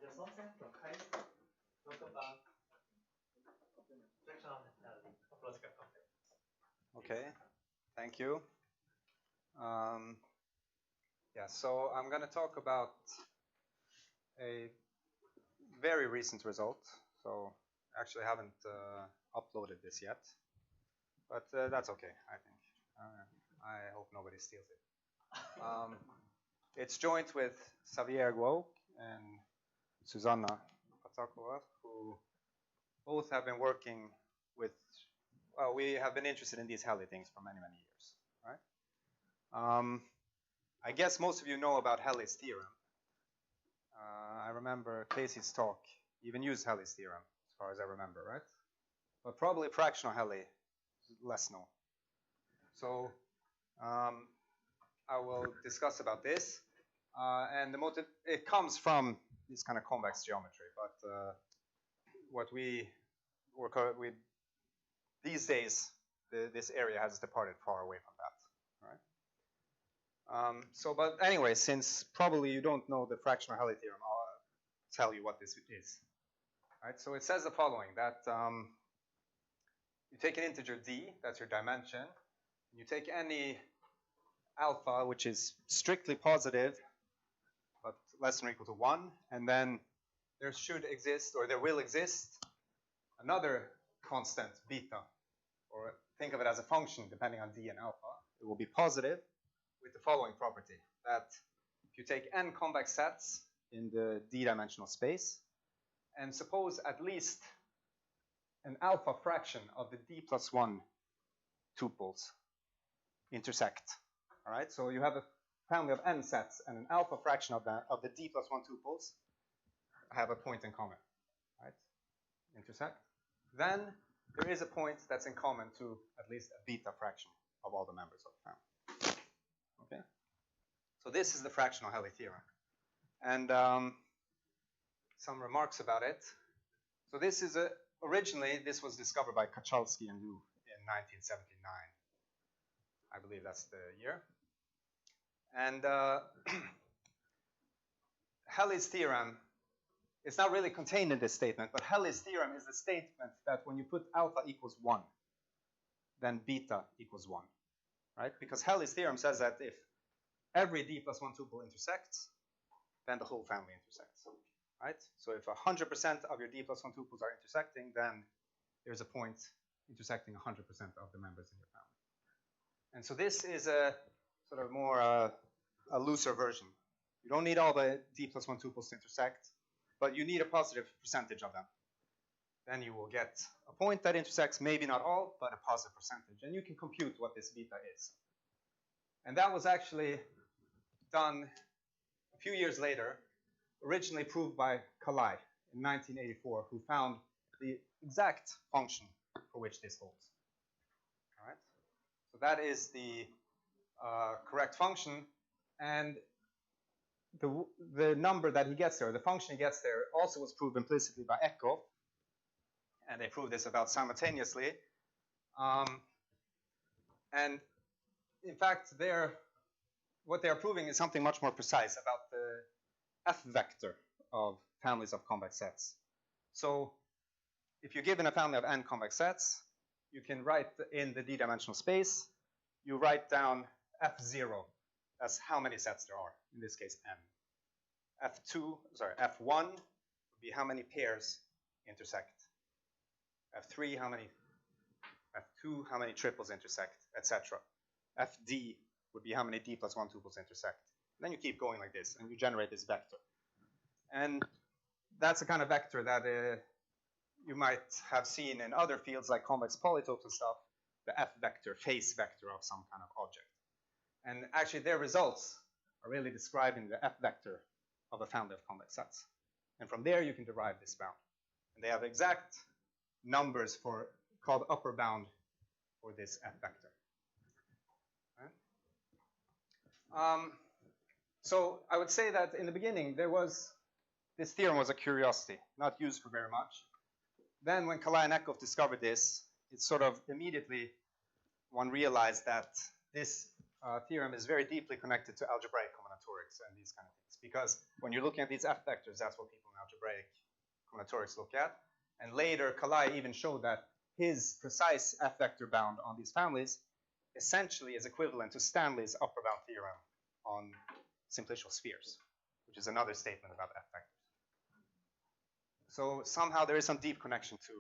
Andreas Holmsen from KAIST. Talk about fractional Helly, topological convex. Okay, thank you. Yeah, so I'm going to talk about a very recent result. So actually I haven't uploaded this yet, but that's okay, I think. I hope nobody steals it. It's joint with Xavier, Goaoc, and Zuzana, Patáková, who both have been working with, well, we have been interested in these Helly things for many, many years, right? I guess most of you know about Helly's theorem. I remember Casey's talk even used Helly's theorem, as far as I remember, right? But probably fractional Helly is less known. So I will discuss about this. And the motive, it comes from this kind of convex geometry, but what we work with these days, this area has departed far away from that, right? But anyway, since probably you don't know the fractional Helly theorem, I'll tell you what this is. Right? So it says the following, that you take an integer d, that's your dimension, and you take any alpha, which is strictly positive, but less than or equal to 1, and then there should exist, or there will exist, another constant, beta, or think of it as a function depending on d and alpha. It will be positive with the following property, that if you take n convex sets in the d-dimensional space, and suppose at least an alpha fraction of the d plus 1 tuples intersect. All right, so you have a family of n sets, and an alpha fraction of the d plus 1 tuples have a point in common, right? Intersect. Then there is a point that's in common to at least a beta fraction of all the members of the family. Okay, so this is the fractional Helly theorem, and some remarks about it. So this is originally this was discovered by Kachalski and Liu in 1979. I believe that's the year. And Helly's theorem is not really contained in this statement, but Helly's theorem is the statement that when you put alpha equals 1, then beta equals 1, right? Because Helly's theorem says that if every d plus 1 tuple intersects, then the whole family intersects, right? So if 100% of your d plus 1 tuples are intersecting, then there's a point intersecting 100% of the members in your family. And so this is a sort of more a looser version. You don't need all the d plus 1 tuples to intersect, but you need a positive percentage of them. Then you will get a point that intersects, maybe not all, but a positive percentage. And you can compute what this beta is. And that was actually done a few years later, originally proved by Kalai in 1984, who found the exact function for which this holds. All right? So that is the correct function, and the number that he gets there, the function he gets there, also was proved implicitly by Echo, and they proved this about simultaneously. And in fact, what they are proving is something much more precise about the f vector of families of convex sets. So if you're given a family of n convex sets, you can write in the d-dimensional space, you write down f0 as how many sets there are, in this case n. F1 would be how many pairs intersect. F3, how many, F2, how many triples intersect, etc. Fd would be how many d plus 1 tuples intersect. And then you keep going like this, and you generate this vector. And that's a kind of vector that you might have seen in other fields like convex polytopes and stuff, the f vector, face vector of some kind of object. And actually their results are really describing the f vector of a family of convex sets. And from there you can derive this bound. And they have exact numbers called upper bound for this f vector. Right? So I would say that in the beginning this theorem was a curiosity, not used for very much. Then when Kalai and Ekhoff discovered this, it sort of immediately one realized that this theorem is very deeply connected to algebraic combinatorics and these kind of things. Because when you're looking at these F vectors, that's what people in algebraic combinatorics look at. And later, Kalai even showed that his precise F vector bound on these families essentially is equivalent to Stanley's upper bound theorem on simplicial spheres, which is another statement about F vectors. So somehow there is some deep connection to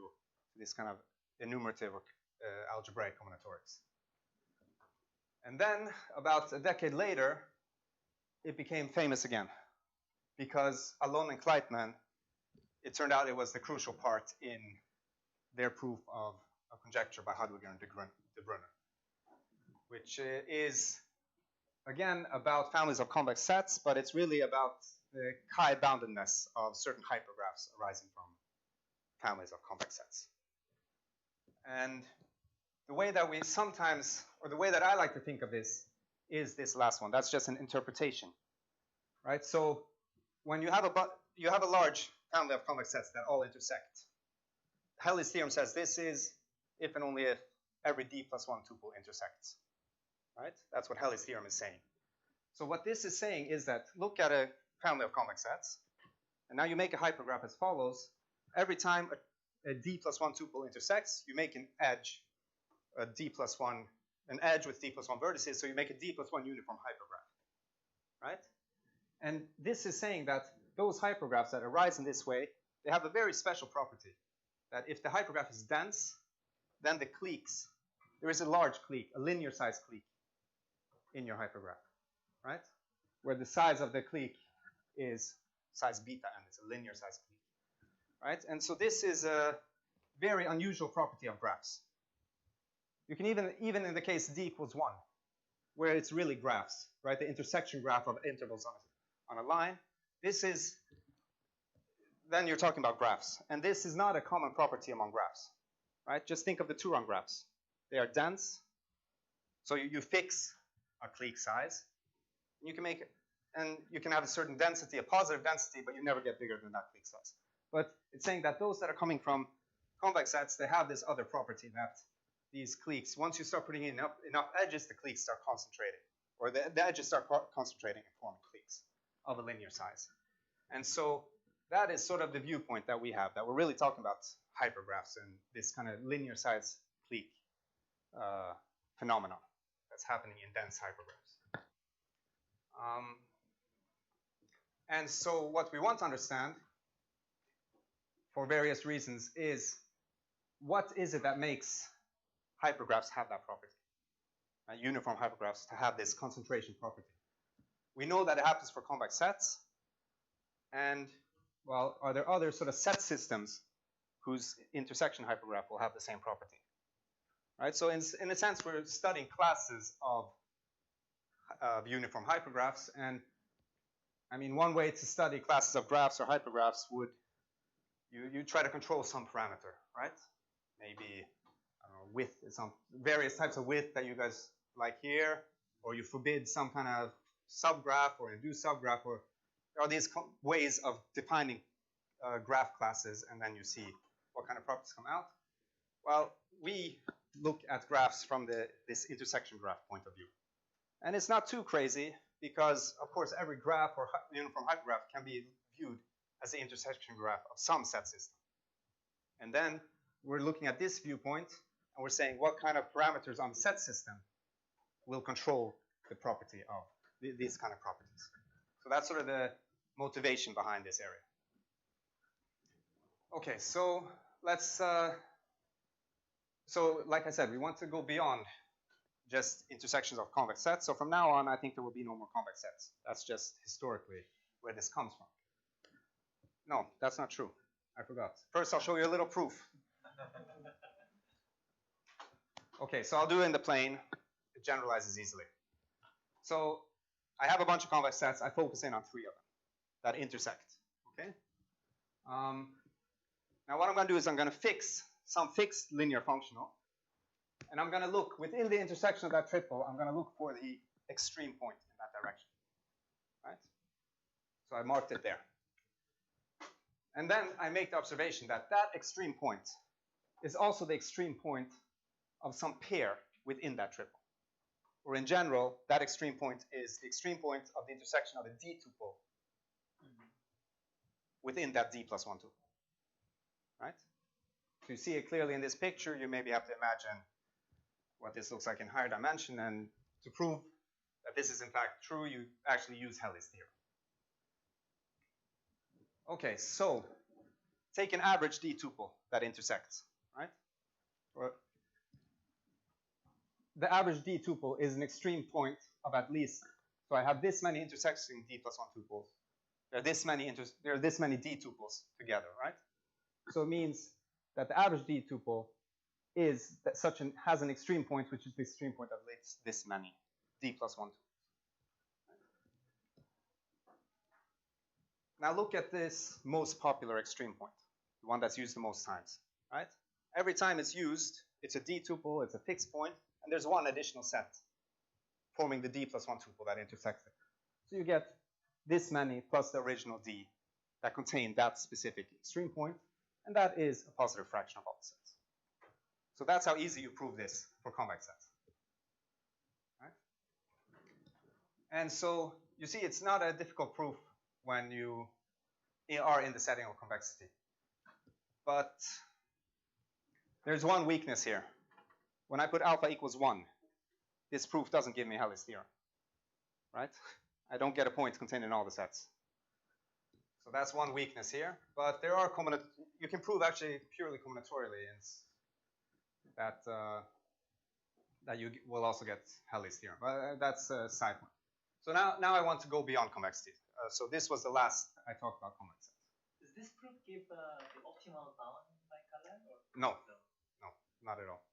this kind of enumerative or algebraic combinatorics. And then, about a decade later, it became famous again. Because Alon and Kleitman, it turned out it was the crucial part in their proof of a conjecture by Hadwiger and de Bruyne, which is, again, about families of convex sets, but it's really about the chi-boundedness of certain hypergraphs arising from families of convex sets. And the way that we sometimes, or the way that I like to think of this, is this last one. That's just an interpretation, right? So when you have a large family of convex sets that all intersect, Helly's theorem says this is if and only if every d plus 1 tuple intersects, right? That's what Helly's theorem is saying. So what this is saying is that look at a family of convex sets, and now you make a hypergraph as follows. Every time a d plus 1 tuple intersects, you make an edge, an edge with d plus 1 vertices, so you make a d plus 1 uniform hypergraph, right? And this is saying that those hypergraphs that arise in this way, they have a very special property, that if the hypergraph is dense, then the cliques, there is a large clique, a linear size clique in your hypergraph, right? Where the size of the clique is size beta, and it's a linear size clique, right? And so this is a very unusual property of graphs. You can even in the case d equals 1, where it's really graphs, right? The intersection graph of intervals on a line. This is, then you're talking about graphs. And this is not a common property among graphs, right? Just think of the two-run graphs. They are dense, so you fix a clique size. You can make, and you can have a certain density, a positive density, but you never get bigger than that clique size. But it's saying that those that are coming from convex sets, they have this other property that these cliques, once you start putting in enough edges, the cliques start concentrating, or the edges start concentrating and forming cliques of a linear size. And so that is sort of the viewpoint that we have, that we're really talking about hypergraphs and this kind of linear size clique phenomenon that's happening in dense hypergraphs. And so what we want to understand, for various reasons, is what is it that makes hypergraphs have that property? Uniform hypergraphs to have this concentration property. We know that it happens for convex sets. And, well, are there other sort of set systems whose intersection hypergraph will have the same property? Right? So in a sense, we're studying classes of uniform hypergraphs. And, I mean, one way to study classes of graphs or hypergraphs would, you try to control some parameter, right? Maybe width, some various types of width that you guys like here, or you forbid some kind of subgraph or induced subgraph, or there are these ways of defining graph classes, and then you see what kind of properties come out. Well, we look at graphs from this intersection graph point of view. And it's not too crazy because, of course, every graph or uniform hypergraph can be viewed as the intersection graph of some set system. And then we're looking at this viewpoint, and we're saying what kind of parameters on the set system will control the property of these kind of properties. So that's sort of the motivation behind this area. Okay, so let's, so like I said, we want to go beyond just intersections of convex sets. So from now on, I think there will be no more convex sets. That's just historically where this comes from. No, that's not true. I forgot. First, I'll show you a little proof. Okay, so I'll do it in the plane. It generalizes easily. So I have a bunch of convex sets. I focus in on 3 of them that intersect. Okay. Now what I'm going to do is I'm going to fix some fixed linear functional, and I'm going to look within the intersection of that triple. I'm going to look for the extreme point in that direction. Right. So I marked it there. And then I make the observation that that extreme point is also the extreme point of some pair within that triple. or in general, that extreme point is the extreme point of the intersection of a D tuple within that D plus 1 tuple, right? So you see it clearly in this picture. You maybe have to imagine what this looks like in higher dimension, and to prove that this is in fact true, you actually use Helly's theorem. Okay, so take an average D tuple that intersects, right? The average D tuple is an extreme point of at least, so I have this many intersecting D plus 1 tuples. There are this many D tuples together, right? So it means that the average D tuple is that has an extreme point, which is the extreme point of at least this many D plus 1 tuples. Now look at this most popular extreme point, the one that's used the most times, right? Every time it's used, it's a D tuple, it's a fixed point, and there's one additional set forming the D plus 1 tuple that intersects it. So you get this many plus the original D that contain that specific extreme point, and that is a positive fraction of all the sets. So that's how easy you prove this for convex sets. Right? And so you see it's not a difficult proof when you are in the setting of convexity. But there's one weakness here. When I put alpha equals 1, this proof doesn't give me Helly's theorem, right? I don't get a point contained in all the sets. So that's one weakness here. But there are you can prove actually purely combinatorially that you will also get Helly's theorem. But that's a side point. So now I want to go beyond convexity. So this was the last I talked about convex sets. Does this proof give the optimal bound by color? Or no, not at all.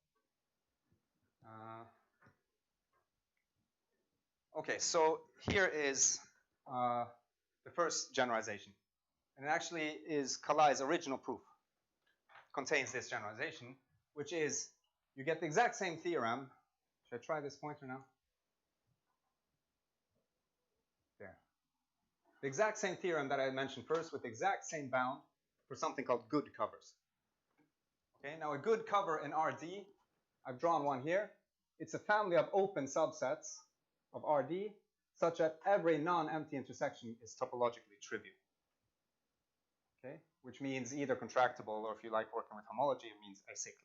Okay, so here is the first generalization. And it actually is Kalai's original proof. Contains this generalization, which is you get the exact same theorem. Should I try this pointer now? There. The exact same theorem that I mentioned first with the exact same bound for something called good covers. Okay, now a good cover in RD, I've drawn one here. It's a family of open subsets of RD such that every non-empty intersection is topologically trivial. Okay, which means either contractible, or if you like working with homology, it means acyclic.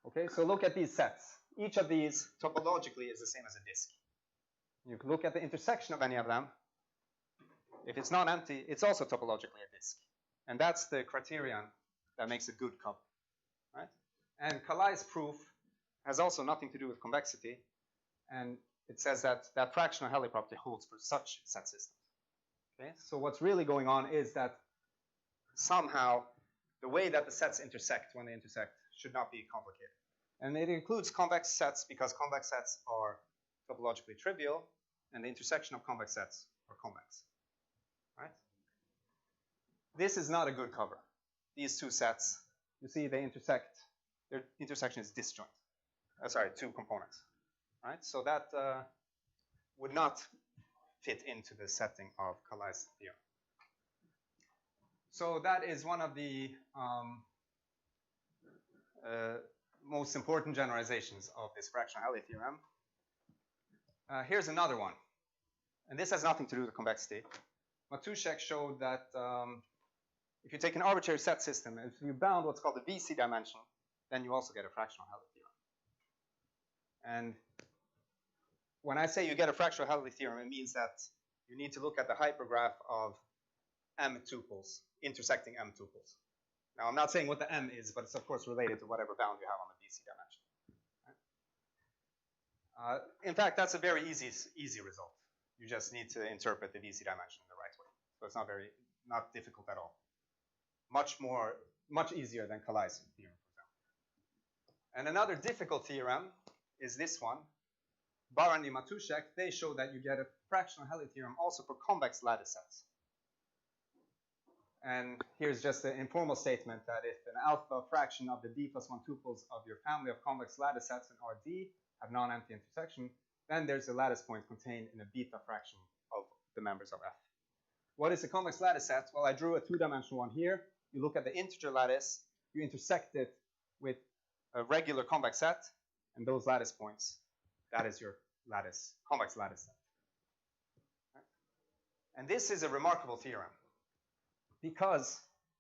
Okay, so look at these sets. Each of these topologically is the same as a disk. You can look at the intersection of any of them. If it's not empty, it's also topologically a disk. And that's the criterion that makes a good cover, right? And Kalai's proof has also nothing to do with convexity. And it says that that fractional Helly property holds for such set systems. Okay, so what's really going on is that somehow the way that the sets intersect when they intersect should not be complicated. And it includes convex sets because convex sets are topologically trivial, and the intersection of convex sets are convex. Right? This is not a good cover. These two sets, you see they intersect, their intersection is disjoint. Sorry, two components. Right? So that would not fit into the setting of Kalai's theorem. So that is one of the most important generalizations of this fractional Helly theorem. Here's another one. And this has nothing to do with convexity. Matuszek showed that if you take an arbitrary set system, if you bound what's called the VC dimension, then you also get a fractional Helly theorem. And when I say you get a fractional Helly theorem, it means that you need to look at the hypergraph of M tuples, intersecting M tuples. Now, I'm not saying what the M is, but it's of course related to whatever bound you have on the VC dimension. Right? In fact, that's a very easy result. You just need to interpret the VC dimension in the right way. So it's not difficult at all. Much easier than Kalai's theorem, for example. And another difficult theorem is this one. Barani Matuszek, they show that you get a fractional Helly theorem also for convex lattice sets. And here's just an informal statement that if an alpha fraction of the D plus 1 tuples of your family of convex lattice sets in RD have non-empty intersection, then there's a lattice point contained in a beta fraction of the members of F. What is a convex lattice set? Well, I drew a two-dimensional one here. You look at the integer lattice, you intersect it with a regular convex set, and those lattice points that is your lattice, convex lattice set. Right? And this is a remarkable theorem because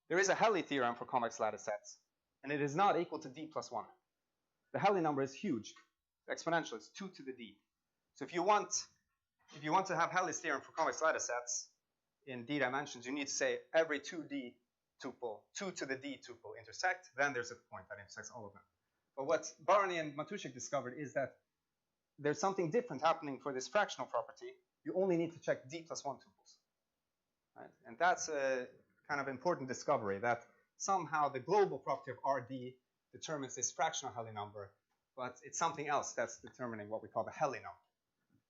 there is a Helly theorem for convex lattice sets, and it is not equal to d plus 1. The Helly number is huge. It's exponential. It's 2 to the d. So if you want to have Helly's theorem for convex lattice sets in d dimensions, you need to say every 2d tuple, 2 to the d tuple intersect, then there's a point that intersects all of them. But what Barney and Matuszek discovered is that there's something different happening for this fractional property. You only need to check d plus 1 tuples. Right? And that's a kind of important discovery, that somehow the global property of Rd determines this fractional Helly number, but it's something else that's determining what we call the Helly number.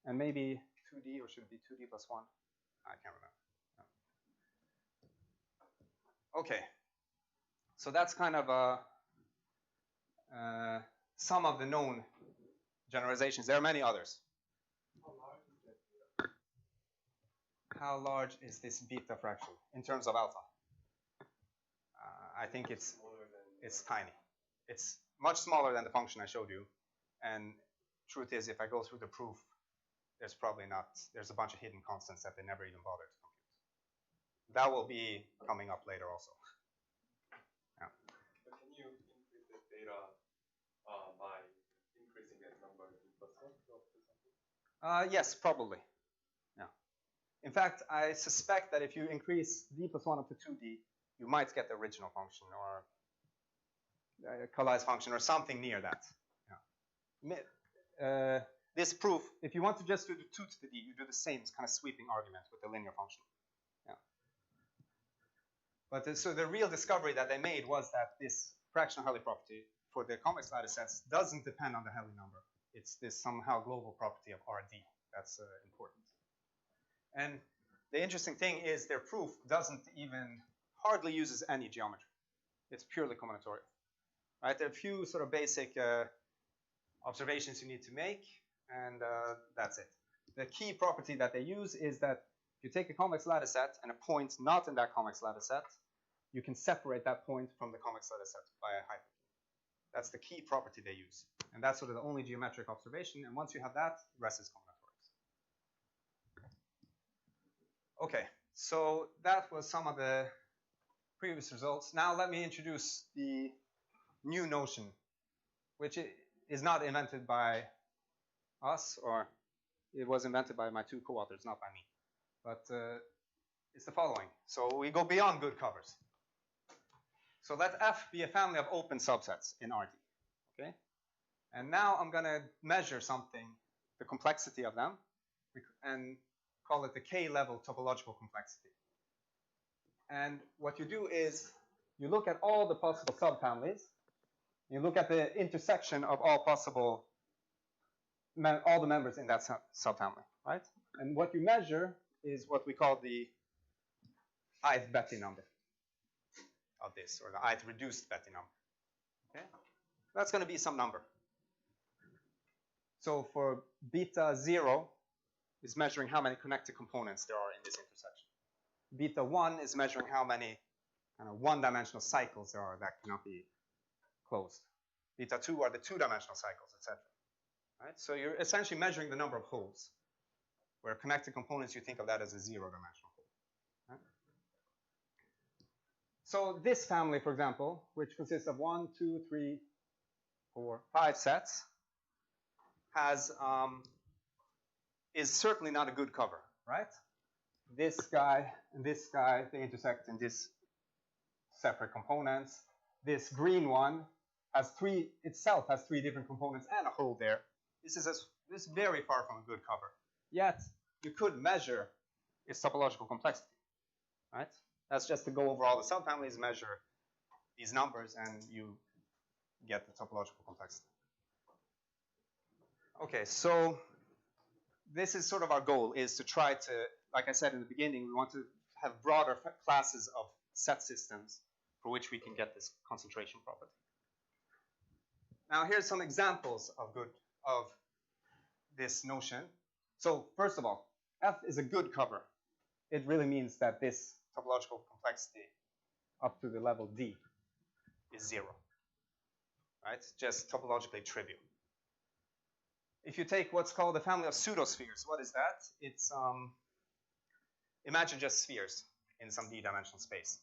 And maybe 2d, or should it be 2d plus 1? I can't remember. No. Okay, so that's kind of some of the known generalizations. There are many others. How large is this beta fraction in terms of alpha? I think it's tiny. It's much smaller than the function I showed you. And truth is, if I go through the proof, there's a bunch of hidden constants that they never even bother to compute. That will be coming up later also. Yeah. But can you increase the data by increasing that number d plus 1? Yes, probably. Yeah. In fact, I suspect that if you increase d plus 1 up to 2d, you might get the original function or Calais function or something near that. Yeah. This proof, if you want to just do the 2 to the d, you do the same kind of sweeping argument with the linear function. Yeah. But so the real discovery that they made was that this fractional Helly property for the convex lattice sets doesn't depend on the Helly number. It's this somehow global property of Rd that's important. And the interesting thing is their proof hardly uses any geometry. It's purely combinatorial. Right? There are a few sort of basic observations you need to make, and that's it. The key property that they use is that if you take a convex lattice set and a point not in that convex lattice set, you can separate that point from the convex lattice set by a hyperplane. That's the key property they use. And that's sort of the only geometric observation. And once you have that, the rest is combinatorics. Okay, so that was some of the previous results. Now let me introduce the new notion, which is not invented by us, or it was invented by my two co-authors, not by me. But it's the following. So we go beyond good covers. So let F be a family of open subsets in Rd. Okay? And now I'm going to measure something, the complexity of them, and call it the K-level topological complexity. And what you do is you look at all the possible subfamilies. You look at the intersection of all the members in that subfamily, right? And what you measure is what we call the ith Betti number of this, or the ith reduced Betti number. Okay, that's going to be some number. So for beta 0 is measuring how many connected components there are in this intersection. Beta 1 is measuring how many kind of one-dimensional cycles there are that cannot be closed. Beta 2 are the two-dimensional cycles, etc. Right? So you're essentially measuring the number of holes. Where connected components, you think of that as a zero-dimensional hole. Right? So this family, for example, which consists of 1, 2, 3, 4, 5 sets, is certainly not a good cover, right? This guy and this guy, they intersect in these separate components. This green one itself has three different components and a hole there. This is very far from a good cover. Yet, you could measure its topological complexity, right? That's just to go over all the subfamilies, measure these numbers, and you get the topological complexity. Okay, so this is sort of our goal, is to try to, like I said in the beginning, we want to have broader classes of set systems for which we can get this concentration property. Now here's some examples of this notion. So first of all, F is a good cover. It really means that this topological complexity up to the level D is 0. Right? Just topologically trivial. if you take what's called the family of pseudospheres, what is that? It's, imagine just spheres in some d-dimensional space.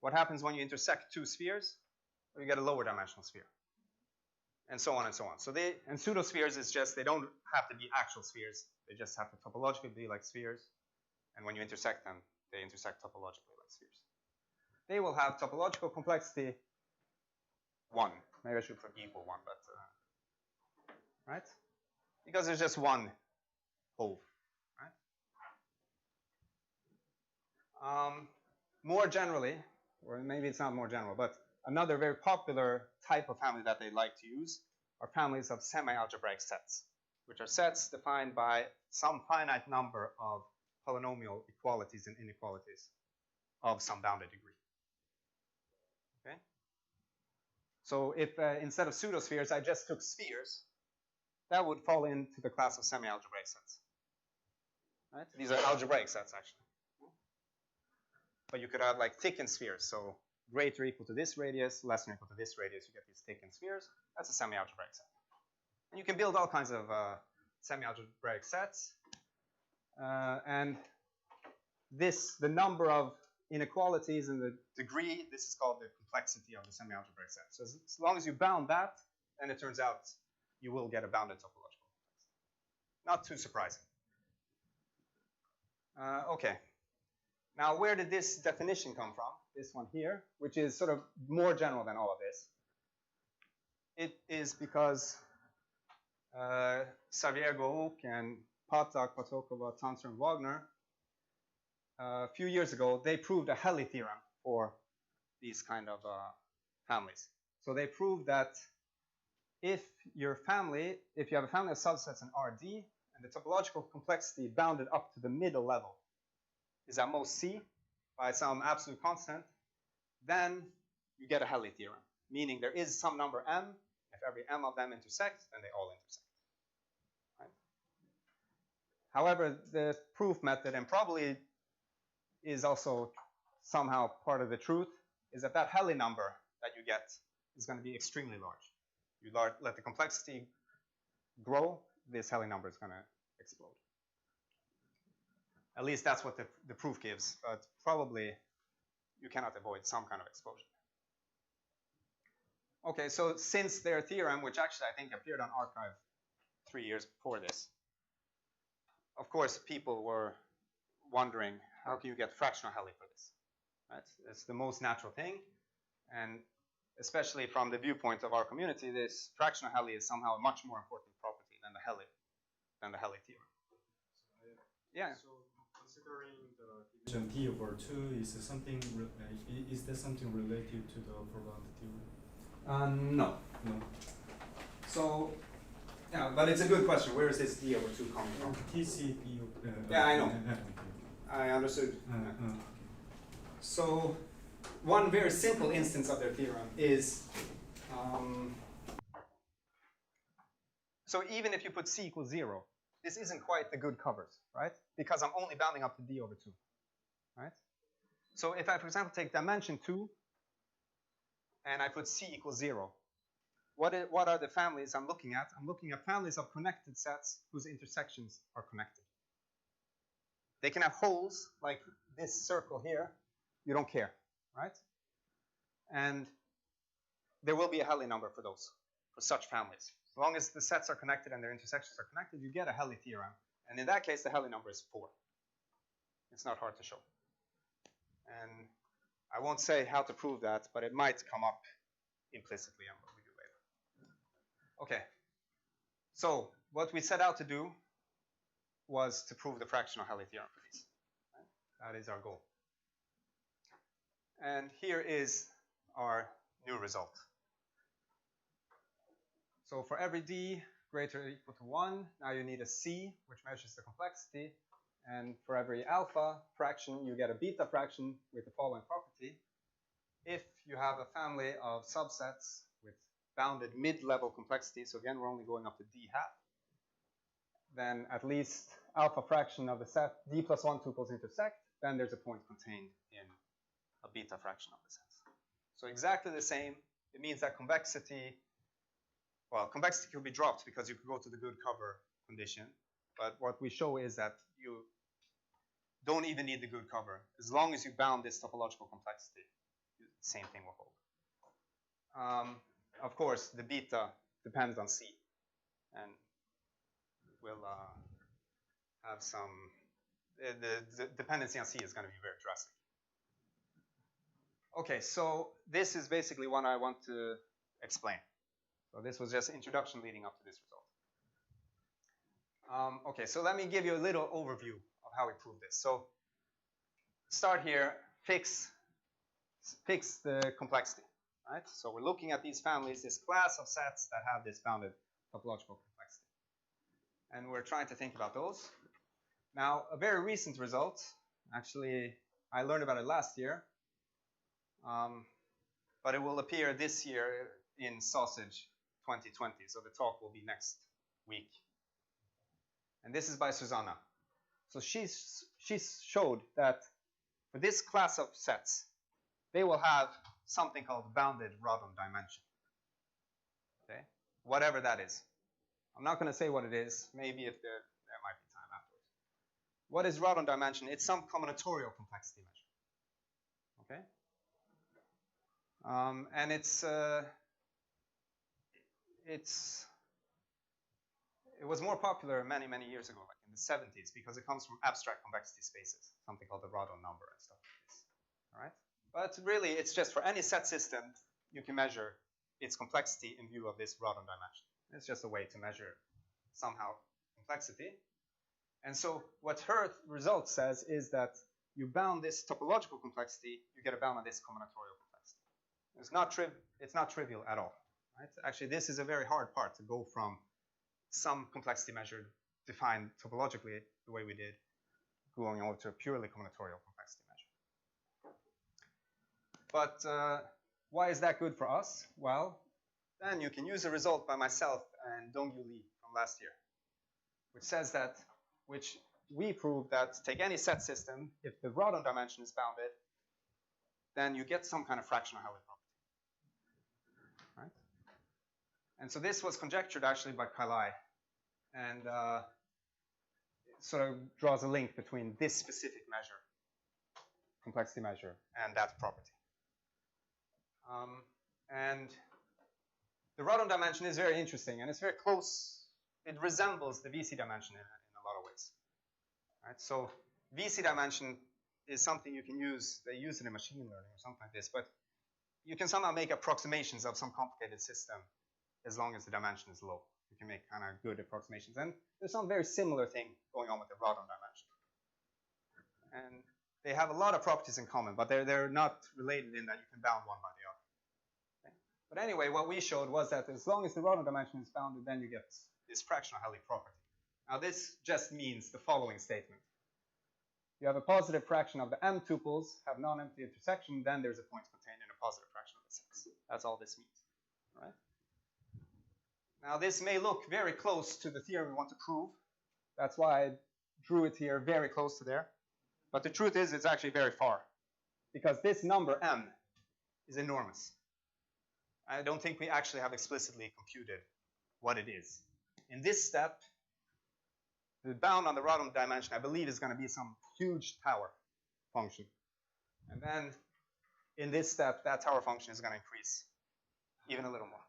What happens when you intersect two spheres? Well, you get a lower dimensional sphere. And so on and so on. So and pseudospheres is just, they don't have to be actual spheres. They just have to topologically be like spheres. And when you intersect them, they intersect topologically like spheres. They will have topological complexity 1. Maybe I should put equal 1, but, right? Because there's just one hole, right? More generally, or maybe it's not more general, but another very popular type of family that they like to use are families of semi-algebraic sets, which are sets defined by some finite number of polynomial equalities and inequalities of some bounded degree. Okay? So if instead of pseudospheres I just took spheres, that would fall into the class of semi-algebraic sets. Right? These are algebraic sets, actually. But you could have like thickened spheres, so greater or equal to this radius, less than or equal to this radius, you get these thickened spheres. That's a semi-algebraic set. And you can build all kinds of semi-algebraic sets. And the number of inequalities and the degree, this is called the complexity of the semi-algebraic set. So as long as you bound that, then it turns out you will get a bounded topological complexity. Not too surprising. Okay. Now, where did this definition come from? This one here, which is sort of more general than all of this. It is because Xavier, Goaoc, and Patáková, Tanzer, and Wagner, a few years ago, they proved a Helly theorem for these kind of families. So they proved that if you have a family of subsets in Rd, and the topological complexity bounded up to the middle level is at most C by some absolute constant, then you get a Helly theorem, meaning there is some number m. If every m of them intersect, then they all intersect. Right? However, the proof method, and probably is also somehow part of the truth, is that that Helly number that you get is going to be extremely large. You let the complexity grow, this Helly number is going to explode. At least that's what the proof gives, but probably you cannot avoid some kind of explosion. Okay, so since their theorem, which actually I think appeared on Archive 3 years before this, of course people were wondering, how can you get fractional Helly for this? Right? It's the most natural thing, and especially from the viewpoint of our community, this fractional Helly is somehow a much more important property than the Helly theorem. Yeah. So considering the division T over 2, is there something related to the prolonged theorem? No. No. So, yeah, but it's a good question. Where is this D over 2 coming from? TCD. Yeah, I know. I understood. So, one very simple instance of their theorem is, so even if you put C equals 0, this isn't quite the good covers, right? Because I'm only bounding up to D over 2, right? So if I, for example, take dimension 2, and I put C equals 0, what are the families I'm looking at? I'm looking at families of connected sets whose intersections are connected. They can have holes, like this circle here. You don't care, right? And there will be a Helly number for those, for such families. As long as the sets are connected and their intersections are connected, you get a Helly theorem. And in that case, the Helly number is 4. It's not hard to show. And I won't say how to prove that, but it might come up implicitly on what we do later. Okay. So what we set out to do was to prove the fractional Helly theorem for these. Right? That is our goal. And here is our new result. So for every D greater or equal to 1, now you need a C, which measures the complexity. And for every alpha fraction, you get a beta fraction with the following property. If you have a family of subsets with bounded mid-level complexity, so again, we're only going up to D hat, then at least alpha fraction of the set D plus 1 tuples intersect, then there's a point contained in a beta fraction of the set. So exactly the same. It means that convexity well, convexity could be dropped because you could go to the good cover condition. But what we show is that you don't even need the good cover. As long as you bound this topological complexity, the same thing will hold. Of course, the beta depends on C. And we'll have some, the dependency on C is going to be very drastic. Okay, so this is basically what I want to explain. So this was just introduction leading up to this result. Okay, so let me give you a little overview of how we prove this. So start here, fix the complexity, right? So we're looking at these families, this class of sets that have this bounded topological complexity. And we're trying to think about those. Now, a very recent result, actually, I learned about it last year, but it will appear this year in Sausage 2020. So the talk will be next week. And this is by Zuzana. So she showed that for this class of sets, they will have something called bounded Radon dimension. Okay, whatever that is. I'm not going to say what it is. Maybe if there might be time afterwards. What is Radon dimension? It's some combinatorial complexity measure. Okay, and it was more popular many years ago, like in the 70s, because it comes from abstract convexity spaces, something called the Radon number and stuff like this. All right, but really, it's just for any set system you can measure its complexity in view of this Radon dimension. It's just a way to measure somehow complexity. And so what her result says is that you bound this topological complexity, you get a bound on this combinatorial complexity. It's not trivial at all. Right? Actually, this is a very hard part to go from some complexity measure defined topologically the way we did, going over to a purely combinatorial complexity measure. But why is that good for us? Well, then you can use a result by myself and Dongyu Lee from last year, which we prove that take any set system, if the Radon dimension is bounded, then you get some kind of fractional Helly property. Right? And so this was conjectured actually by Kailai, and it sort of draws a link between this specific measure, complexity measure, and that property. And the Radon dimension is very interesting, and it's very close. It resembles the VC dimension in a lot of ways. Right? So VC dimension is something you can use. They use it in machine learning or something like this, but you can somehow make approximations of some complicated system as long as the dimension is low. You can make kind of good approximations. And there's some very similar thing going on with the Radon dimension. And they have a lot of properties in common, but they're not related in that you can bound one by the other. Okay? But anyway, what we showed was that as long as the Radon dimension is bounded, then you get this fractional Helly property. Now this just means the following statement. You have a positive fraction of the m tuples, have non-empty intersection, then there's a point contained in a positive fraction of the sets. That's all this means. All right? Now this may look very close to the theorem we want to prove. That's why I drew it here very close to there. But the truth is it's actually very far, because this number m is enormous. I don't think we actually have explicitly computed what it is. In this step, the bound on the Radon dimension, I believe, is going to be some huge tower function. And then in this step, that tower function is going to increase even a little more.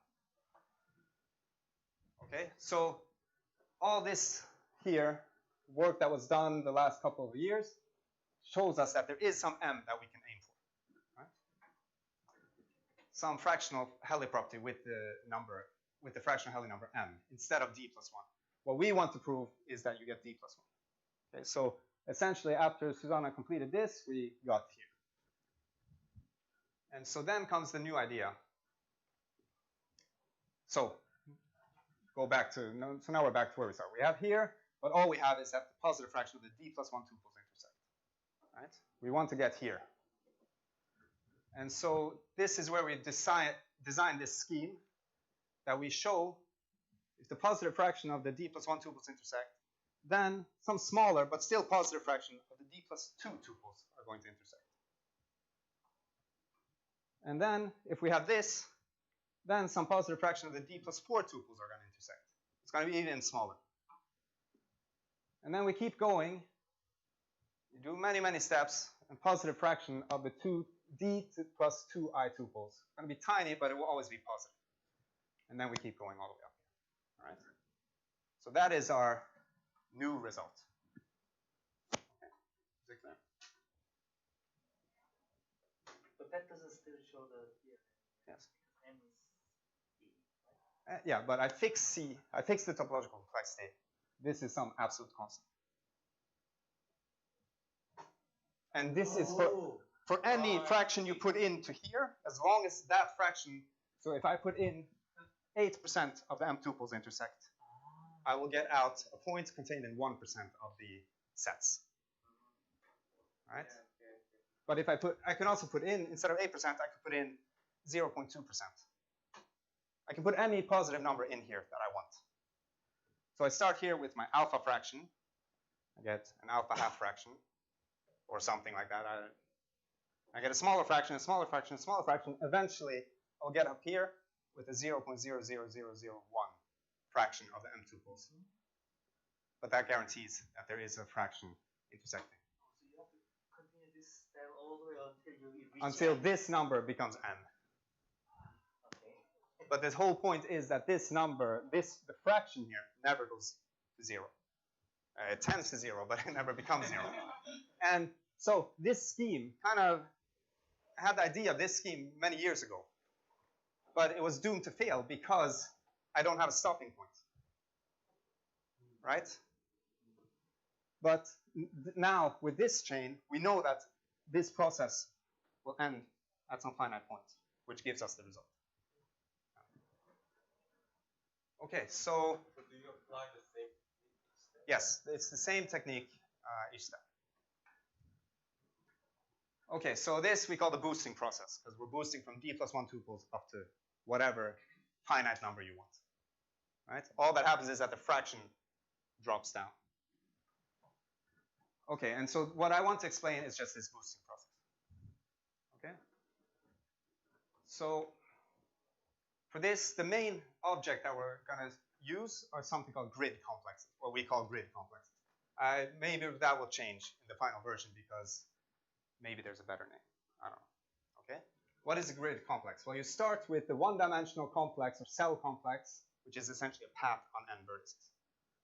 Okay, so all this here, work that was done the last couple of years, shows us that there is some m that we can aim for. Right? Some fractional Helly property with the fractional Helly number m instead of d plus 1. What we want to prove is that you get d plus 1. Okay, so essentially after Zuzana completed this, we got here. And so then comes the new idea. So go back to, so now we're back to where we start. We have here, but all we have is that the positive fraction of the d plus 1 tuples intersect. Right? We want to get here. And so this is where we design this scheme that we show if the positive fraction of the d plus 1 tuples intersect, then some smaller but still positive fraction of the d plus 2 tuples are going to intersect. And then if we have this, then some positive fraction of the d plus 4 tuples are going to intersect. It's going to be even smaller. And then we keep going. You do many, many steps, and positive fraction of the d plus 2i tuples. It's going to be tiny, but it will always be positive. And then we keep going all the way up here. All right? So that is our new result. Okay. Is it clear? But that doesn't still show the theorem. Yes. M is D, right? Yeah, but I fix C. I fix the topological complexity. This is some absolute constant. And this is for any fraction you put into here, as long as that fraction, so if I put in 8% of the M tuples intersect, I will get out a point contained in 1% of the sets. Right? But if I can also put in, instead of 8%, I could put in 0.2%. I can put any positive number in here that I want. So I start here with my alpha fraction. I get an alpha half fraction, or something like that. I get a smaller fraction, a smaller fraction, a smaller fraction. Eventually, I'll get up here with a 0.00001 fraction of the M tuples. But that guarantees that there is a fraction intersecting. So you have to continue this step all the way until you reach Until M. this number becomes n. Okay. But the whole point is that this number, the fraction here, never goes to 0. It tends to 0, but it never becomes 0. And so this scheme kind of had the idea of this scheme many years ago. But it was doomed to fail because I don't have a stopping point. Right? But now, with this chain, we know that this process will end at some finite point, which gives us the result. Okay, so So do you apply the same step? yes, it's the same technique each step. Okay, so this we call the boosting process, because we're boosting from d plus 1 tuples up to whatever finite number you want. Right? All that happens is that the fraction drops down. Okay, and so what I want to explain is just this boosting process. Okay? So for this, the main object that we're going to use are something called grid complexes, what we call grid complexes. Maybe that will change in the final version because maybe there's a better name. I don't know. Okay? What is a grid complex? Well, you start with the one-dimensional complex or cell complex, which is essentially a path on n vertices.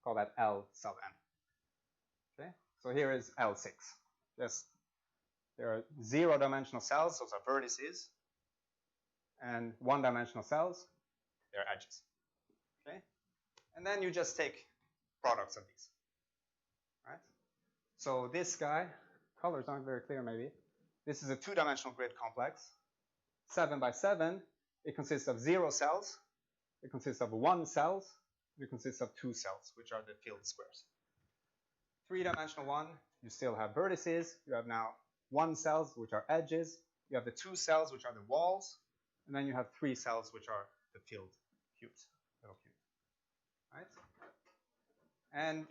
Call that L sub n. Okay? So here is L6. There are zero-dimensional cells, those are vertices, and one-dimensional cells, they're edges. Okay? And then you just take products of these. Right? So this guy, colors aren't very clear maybe. This is a two-dimensional grid complex. 7 by 7. It consists of 0 cells. It consists of 1 cells. It consists of 2 cells, which are the filled squares. 3-dimensional one, you still have vertices. You have now 1 cells, which are edges. You have the 2 cells, which are the walls. And then you have 3 cells, which are the filled cubes, little cubes. Right? And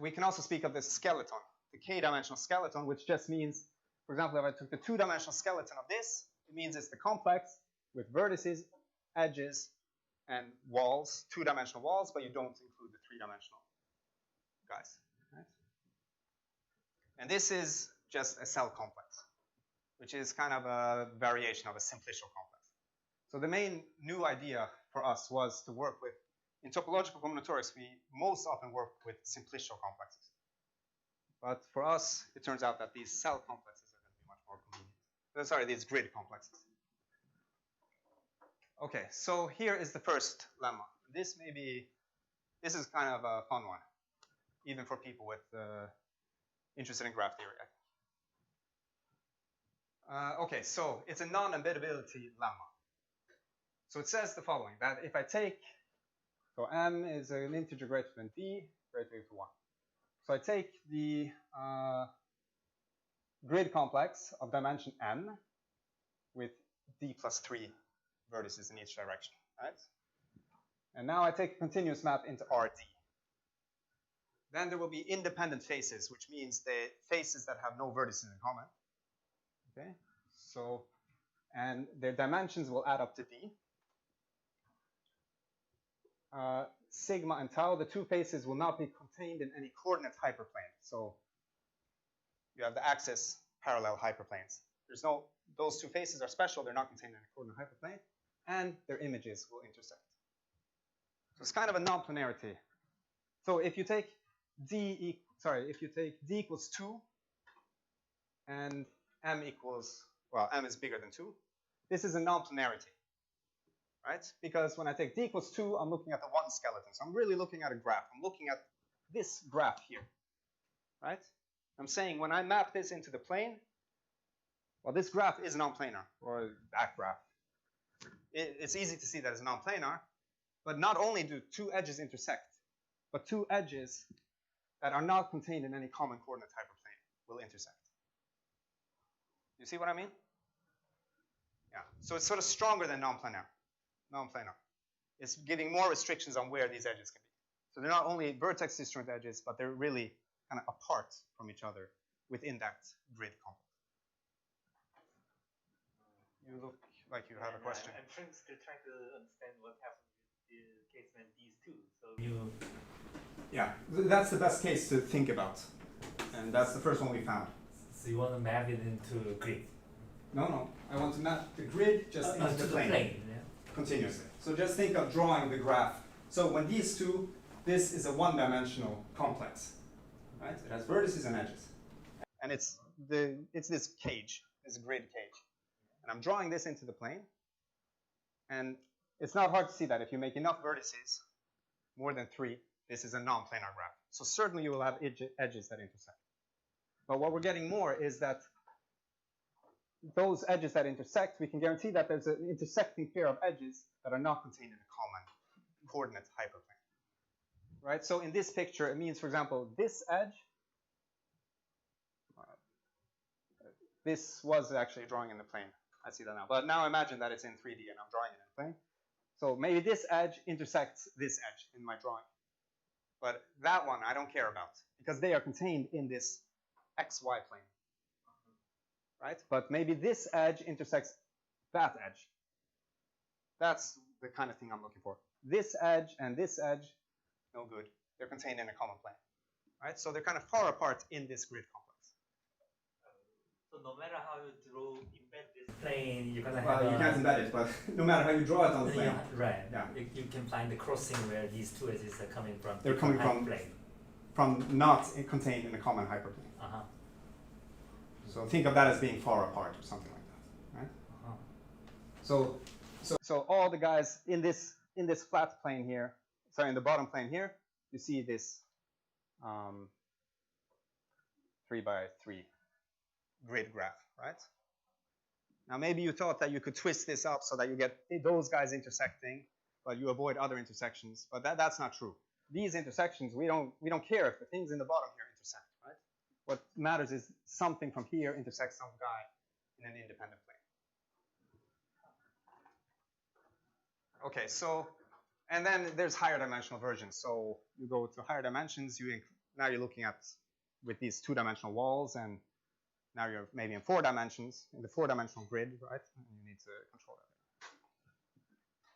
we can also speak of the skeleton, the k-dimensional skeleton, which just means, for example, if I took the 2-dimensional skeleton of this, it means it's the complex with vertices, edges, and walls, 2-dimensional walls, but you don't include the 3-dimensional guys. Right? And this is just a cell complex, which is kind of a variation of a simplicial complex. So the main new idea for us was to work with, in topological combinatorics, we most often work with simplicial complexes. But for us, it turns out that these cell complexes are going to be much more convenient. Sorry, these grid complexes. Okay, so here is the first lemma. This is kind of a fun one, even for people with interested in graph theory. Okay, so it's a non-embeddability lemma. So it says the following, that if I take, so m is an integer greater than d, greater than 1. So I take the grid complex of dimension n with d plus 3 vertices in each direction, right? And now I take a continuous map into Rd. Then there will be independent faces, which means the faces that have no vertices in common. Okay, so, and their dimensions will add up to d. Sigma and tau, the two faces will not be contained in any coordinate hyperplane. So you have the axis parallel hyperplanes. There's no, those two faces are special, they're not contained in a coordinate hyperplane, and their images will intersect. So it's kind of a non-planarity. So if you take d equals 2 and m equals, well, m is bigger than 2, this is a non-planarity, right? Because when I take d equals 2, I'm looking at the one skeleton. So I'm really looking at a graph. I'm looking at this graph here, right? I'm saying when I map this into the plane, well, this graph is non-planar, or that graph. It's easy to see that it's non-planar, but not only do two edges intersect, but two edges that are not contained in any common coordinate hyperplane will intersect. You see what I mean? Yeah. So it's sort of stronger than non-planar. It's giving more restrictions on where these edges can be. So they're not only vertex disjoint edges, but they're really kind of apart from each other within that grid complex. You look like you have a question. I'm still trying to understand what happened with the case when these two. So you. Yeah, that's the best case to think about, and that's the first one we found. So you want to map it into a grid? No, I want to map the grid just into the plane. Yeah. Continuously. So just think of drawing the graph. So when these two, this is a one-dimensional complex, right? It has vertices and edges, and it's this cage, this grid cage, and I'm drawing this into the plane, and it's not hard to see that if you make enough vertices, more than 3, this is a non-planar graph. So certainly you will have edges that intersect. But what we're getting more is that those edges that intersect, we can guarantee that there's an intersecting pair of edges that are not contained in a common coordinate hyperplane. Right? So in this picture, it means, for example, this edge, this was actually a drawing in the plane. I see that now. But now imagine that it's in 3D and I'm drawing it in the plane. So maybe this edge intersects this edge in my drawing. But that one I don't care about because they are contained in this XY plane. Right? But maybe this edge intersects that edge. That's the kind of thing I'm looking for. This edge and this edge, no good. They're contained in a common plane. Right? So they're kind of far apart in this grid complex. So no matter how you embed this plane, you're gonna have. Well, you can't embed it, but no matter how you draw it on the plane. Yeah, right. Yeah. You can find the crossing where these two edges are coming from. They're coming from not contained in a common hyperplane. So think of that as being far apart or something like that, right? So all the guys in this flat plane here, sorry, in the bottom plane here, you see this 3 by 3 grid graph, right? Now maybe you thought that you could twist this up so that you get those guys intersecting, but you avoid other intersections. But that's not true. These intersections, we don't care if the things in the bottom here intersect, right? What matters is something from here intersects some guy in an independent plane. Okay, so, and then there's higher dimensional versions. So you go to higher dimensions, now you're looking at with these 2-dimensional walls, and now you're maybe in 4 dimensions, in the 4-dimensional grid, right? And you need to control that.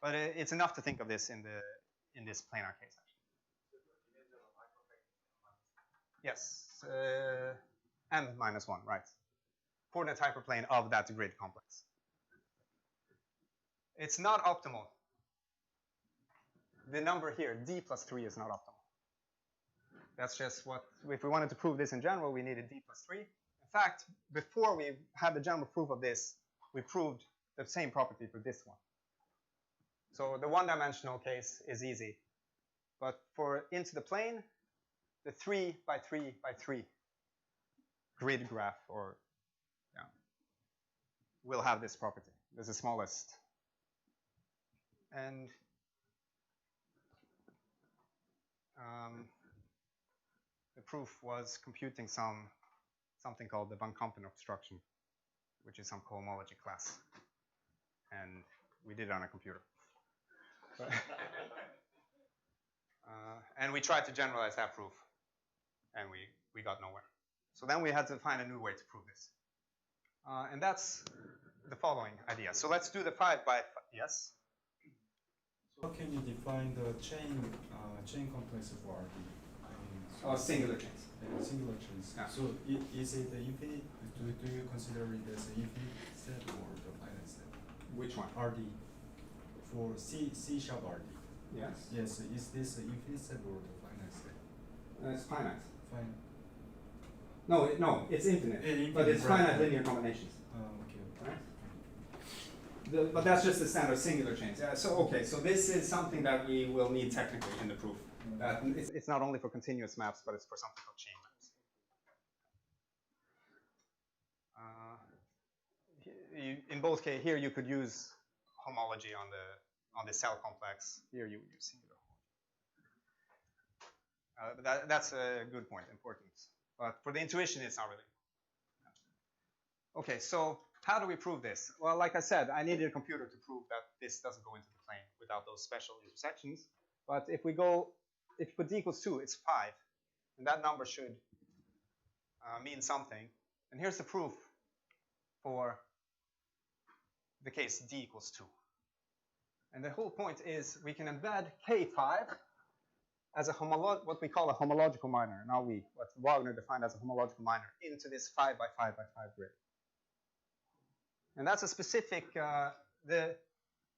But it's enough to think of this in this planar case, actually. Yes, m-1, right? Coordinate hyperplane of that grid complex. It's not optimal. The number here, d plus 3, is not optimal. That's just what, if we wanted to prove this in general, we needed d plus 3. In fact, before we had the general proof of this, we proved the same property for this one. So the 1-dimensional case is easy. But for into the plane, the 3 by 3 by 3 grid graph, or will have this property. This is the smallest. And the proof was computing something called the Van Kampen obstruction, which is some cohomology class. And we did it on a computer. And we tried to generalize that proof, and we got nowhere. So then we had to find a new way to prove this. And that's the following idea. So let's do the 5 by 5. Yes? How can you define the chain complex for RD? Oh, singular chains. Singular chains. Yeah. So is it the infinite? Do you consider it as an infinite set or the finite set? Which one? RD. For C sharp RD. Yes. Yes. Is this an infinite set or the finite set? It's finite. Fine. No, it's infinite. But it's finite linear combinations. Okay. Right? But that's just the standard singular chains. Yeah, so okay, so this is something that we will need technically in the proof. That it's not only for continuous maps, but it's for something called chain maps. In both cases, here you could use homology on the cell complex. Here you would use singular homology. That's a good point, important. But for the intuition, it's not really. Okay, so how do we prove this? Well, like I said, I needed a computer to prove that this doesn't go into the plane without those special intersections. But if we put d equals 2, it's 5. And that number should mean something. And here's the proof for the case d equals 2. And the whole point is we can embed K5 as a what we call a homological minor. Now what Wagner defined as a homological minor into this 5 by 5 by 5 grid. And that's a specific,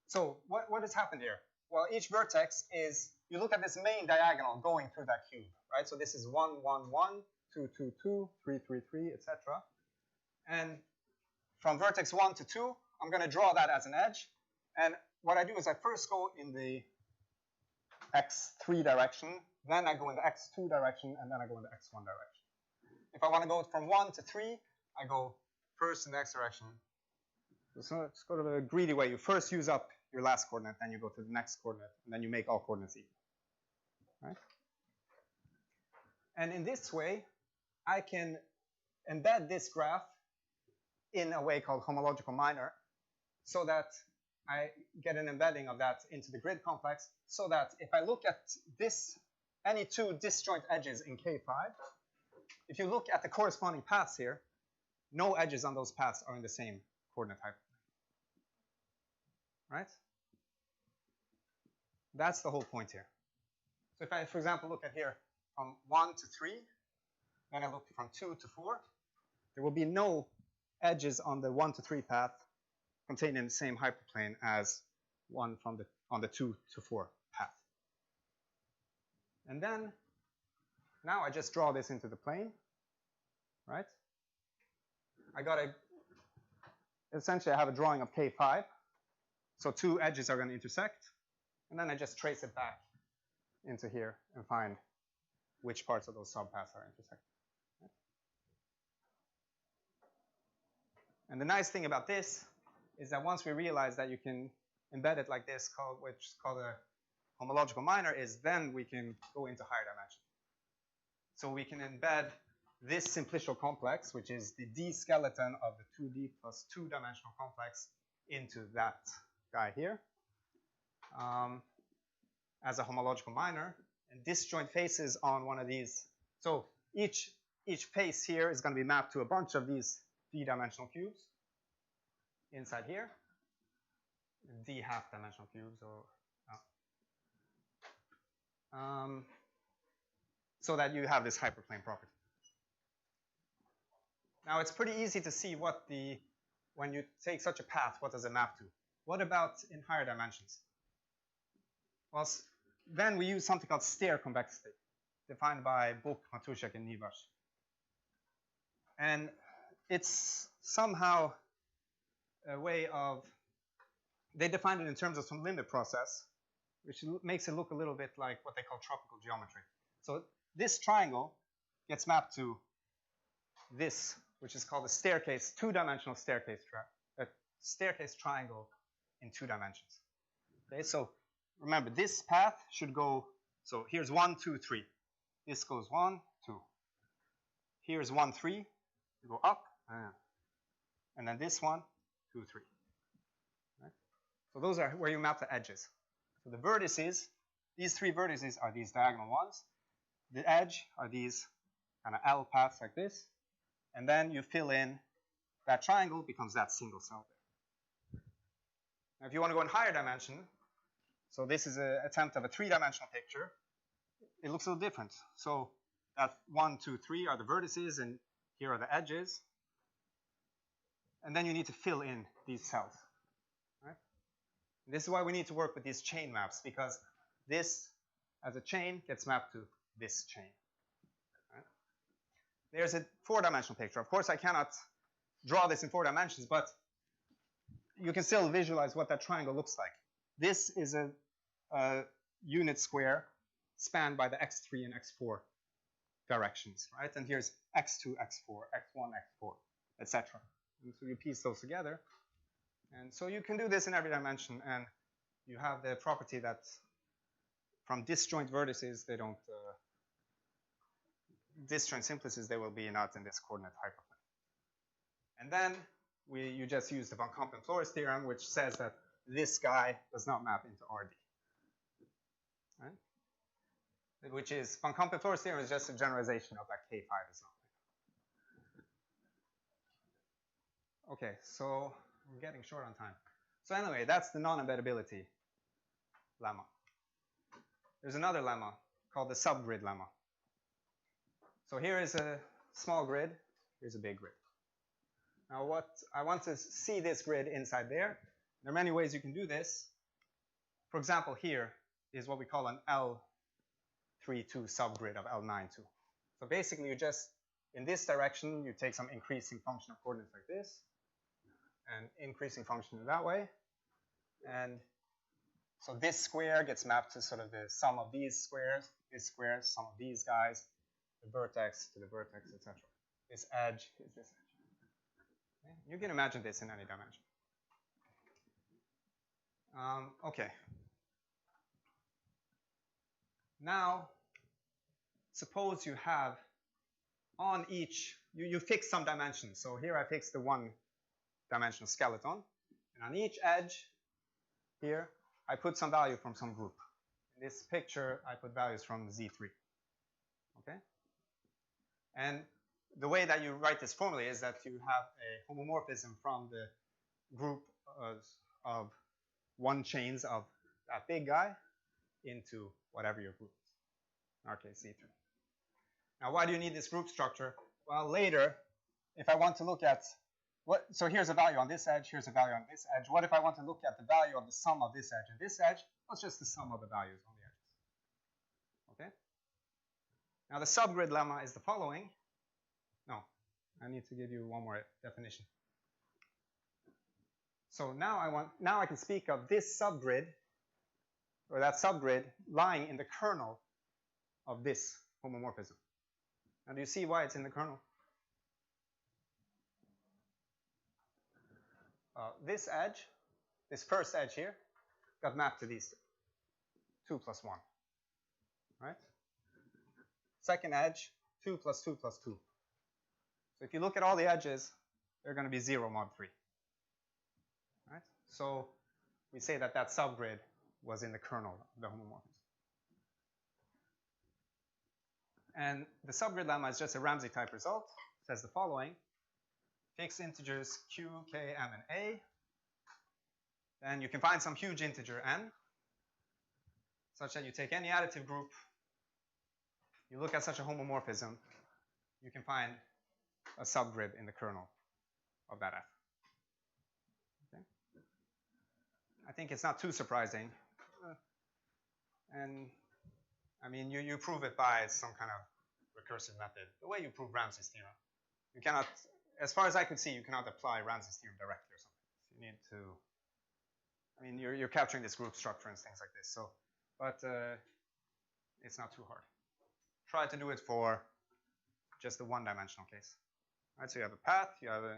so what has happened here? Well, each vertex is, you look at this main diagonal going through that cube, right? So this is 1, 1, 1, 2, 2, 2, 3, 3, 3, etc. And from vertex 1 to 2, I'm going to draw that as an edge. And what I do is I first go in the x3 direction, then I go in the x2 direction, and then I go in the x1 direction. If I want to go from 1 to 3, I go first in the x direction. So it's sort of a greedy way. You first use up your last coordinate, then you go to the next coordinate, and then you make all coordinates equal. Right? And in this way, I can embed this graph in a way called homological minor, so that I get an embedding of that into the grid complex, so that if I look at this, any two disjoint edges in K5, if you look at the corresponding paths here, no edges on those paths are in the same coordinate hyperplane. Right? That's the whole point here. So if I, for example, look at here from 1 to 3, then I look from 2 to 4, there will be no edges on the 1 to 3 path contained in the same hyperplane as one from on the 2 to 4 path. And then now I just draw this into the plane, right? Essentially I have a drawing of K5. So two edges are going to intersect, and then I just trace it back into here and find which parts of those subpaths are intersecting. Right? And the nice thing about this is that once we realize that you can embed it like this, which is called a homological minor, is then we can go into higher dimension. So we can embed this simplicial complex, which is the D skeleton of the 2D plus 2-dimensional complex, into that guy here as a homological minor, and disjoint faces on one of these. So each face here is going to be mapped to a bunch of these D-dimensional cubes inside here, D half-dimensional cubes, or so that you have this hyperplane property. Now it's pretty easy to see when you take such a path, what does it map to? What about in higher dimensions? Well, then we use something called stair-convexity, defined by Buch, Matuszek, and Nivasch. And it's somehow a way of, they defined it in terms of some limit process, which makes it look a little bit like what they call tropical geometry. So this triangle gets mapped to this, which is called a staircase, two-dimensional staircase triangle in 2 dimensions. Okay, so remember, this path should go, so here's 1, 2, 3. This goes 1, 2. Here's 1, 3. You go up, and then this 1, 2, 3. Right? So those are where you map the edges. So the vertices, these 3 vertices are these diagonal ones. The edge are these kind of L paths like this. And then you fill in, that triangle becomes that single cell there. Now, if you want to go in higher dimension, so this is an attempt of a 3-dimensional picture, it looks a little different. So that 1, 2, 3 are the vertices, and here are the edges. And then you need to fill in these cells. Right? This is why we need to work with these chain maps, because this, as a chain, gets mapped to this chain. Right? There's a 4-dimensional picture. Of course, I cannot draw this in 4 dimensions, but you can still visualize what that triangle looks like. This is a unit square spanned by the x3 and x4 directions, right? And here's x2, x4, x1, x4, etc. And so you piece those together. And so you can do this in every dimension, and you have the property that from disjoint vertices, they don't, disjoint simplices, they will be not in this coordinate hyperplane. And then you just use the von Kampen-Flores theorem, which says that this guy does not map into RD. Right? Which is, von Kampen-Flores theorem is just a generalization of that K5 is not. Okay, so we're getting short on time. So anyway, that's the non-embeddability lemma. There's another lemma called the subgrid lemma. So here is a small grid, here's a big grid. Now what I want to see this grid inside there. There are many ways you can do this. For example, here is what we call an L32 subgrid of L92. So basically you just, in this direction, you take some increasing function of coordinates like this, and increasing function in that way. And so this square gets mapped to sort of the sum of these squares, this square, sum of these guys, the vertex to the vertex, etc. This edge is this edge. Okay. You can imagine this in any dimension. Okay. Now, suppose you have on each, you fix some dimensions. So here I fix the 1-dimensional skeleton. And on each edge here, I put some value from some group. In this picture, I put values from Z3. Okay? And the way that you write this formally is that you have a homomorphism from the group of 1 chains of that big guy into whatever your group is. In our case, Z3. Now, why do you need this group structure? Well, later, if I want to look at what, so here's a value on this edge, here's a value on this edge. What if I want to look at the value of the sum of this edge and this edge? Well, it's just the sum of the values on the edges. Okay? Now, the subgrid lemma is the following. No, I need to give you one more definition. So now I can speak of this subgrid, or that subgrid, lying in the kernel of this homomorphism. Now, do you see why it's in the kernel? This edge, this first edge here, got mapped to these 2 plus 1. Right? Second edge, 2 plus 2 plus 2. So if you look at all the edges, they're going to be 0 mod 3. Right? So we say that that subgrid was in the kernel of the homomorphism. And the subgrid lemma is just a Ramsey-type result. It says the following. Fixed integers q, k, m, and a. Then you can find some huge integer n, such that you take any additive group, you look at such a homomorphism, you can find a subgrid in the kernel of that f. Okay? I think it's not too surprising. And I mean, you prove it by some kind of recursive method, the way you prove Ramsey's theorem. You cannot, as far as I could see, you cannot apply Ramsey's theorem directly or something. So you need to, I mean, you're capturing this group structure and things like this. So, but it's not too hard. Try to do it for just the 1-dimensional case. All right, so you have a path, you have a